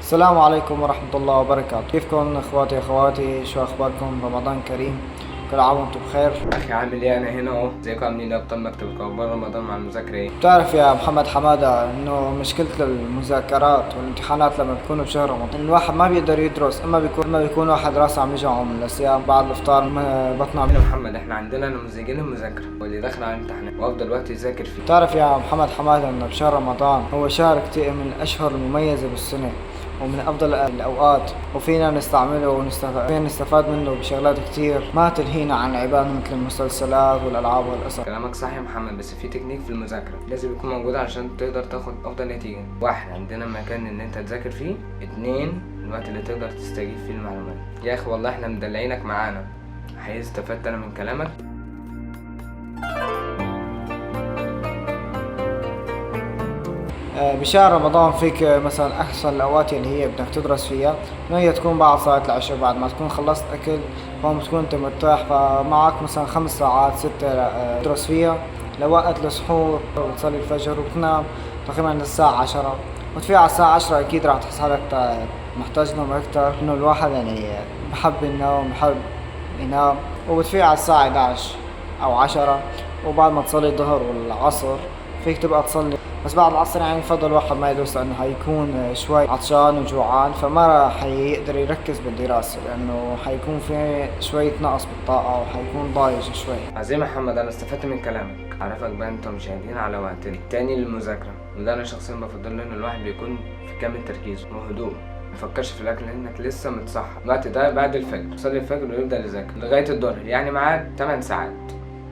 السلام عليكم ورحمة الله وبركاته. كيفكم اخواتي اخواتي؟ شو اخباركم؟ رمضان كريم، كل عام وانتم بخير. اخي عامل ايه؟ انا هنا اهو. ازيكم؟ عاملين ايه؟ ابطال مكتب اخبار رمضان مع المذاكره ايه؟ بتعرف يا محمد حمادة انه مشكلة المذاكرات والامتحانات لما بيكونوا بشهر رمضان الواحد ما بيقدر يدرس، اما بيكون واحد راسه عم يجعه من الصيام بعد الافطار بطنه انا محمد، احنا عندنا نموذجين المذاكره واللي داخل على الامتحانات وافضل وقت يذاكر فيه. بتعرف يا محمد حمادة انه بشهر رمضان هو شهر كتير من الاشهر المميزة بالسنة ومن افضل الاوقات، وفينا نستعمله فينا نستفاد منه بشغلات كتير ما تلهينا عن العبادة مثل المسلسلات والالعاب والقصص. كلامك صح يا محمد، بس في تكنيك في المذاكره لازم يكون موجود عشان تقدر تاخد افضل نتيجه. واحد، عندنا مكان ان انت تذاكر فيه. اتنين، الوقت اللي تقدر تستجيب فيه المعلومات. يا اخي والله احنا مدلعينك معانا. حقيقي استفدت انا من كلامك. بشهر رمضان فيك مثلا احسن الاوقات اللي هي بدك تدرس فيها انه هي تكون بعد صلاة العشاء، بعد ما تكون خلصت اكل هون بتكون انت مرتاح، فمعك مثلا 5 ساعات 6 تدرس فيها لوقت السحور وتصلي الفجر وتنام تقريبا للساعة 10، وتفيق على الساعة 10 اكيد راح تحس حالك محتاج نوم اكتر، انه الواحد يعني بحب النوم، بحب ينام، وبتفيق على الساعة 11 او 10، وبعد ما تصلي الظهر والعصر فيك تبقى تصلي. بس بعد العصر يعني يفضل الواحد ما يدرس لأنه حيكون شوي عطشان وجوعان، فما راح يقدر يركز بالدراسة لأنه حيكون في شوية نقص بالطاقة وحيكون ضايج شوي. عظيم محمد، انا استفدت من كلامك. عرفك بقى انتم مشاهدين على وقت التاني للمذاكرة، وده انا شخصيا بفضل ان الواحد بيكون في كامل تركيز وهدوء، مفكرش في الاكل لانك لسه متصحى. الوقت ده بعد الفجر، تصلي الفجر ويبدا يذاكر لغايه الظهر، يعني معاد 8 ساعات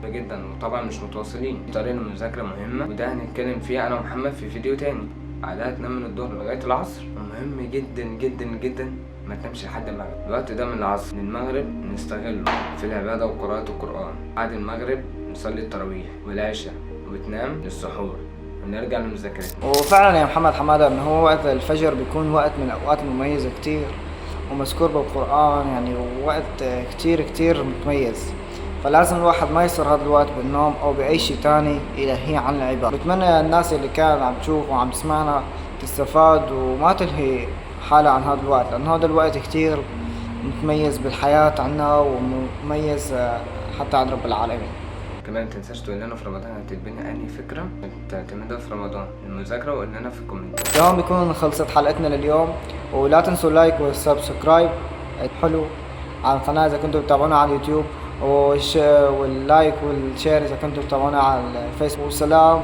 جدا، وطبعا مش متواصلين. طريقة المذاكرة مهمة وده هنتكلم فيه انا ومحمد في فيديو تاني. بعدها تنام من الظهر لغاية العصر، ومهم جدا جدا جدا ما تنامش لحد المغرب. الوقت ده من العصر للمغرب نستغله في العبادة وقراءة القرآن. بعد المغرب نصلي التراويح والعشاء وبتنام للسحور ونرجع لمذاكرتنا. وفعلا يا محمد حمادة انه هو وقت الفجر بيكون وقت من الاوقات المميزة كتير ومذكور بالقرآن، يعني وقت كتير كتير متميز، فلازم الواحد ما يصير هذا الوقت بالنوم او باي شيء تاني يلهيه عن العبادة. بتمنى الناس اللي كانت عم تشوف وعم تسمعنا تستفاد وما تلهي حالها عن هذا الوقت، لان هذا الوقت كتير متميز بالحياة عنا ومميز حتى عند رب العالمين. كمان متنساش تقول لنا في رمضان هتتبني انهي فكرة تعتمدها في رمضان المذاكرة، وقول لنا في الكومنت. اليوم بيكون خلصت حلقتنا لليوم، ولا تنسوا اللايك والسبسكرايب حلو على القناة إذا كنتوا بتابعونا على اليوتيوب، واللايك والشير إذا كنتوا بتابعونا على الفيسبوك. والسلام.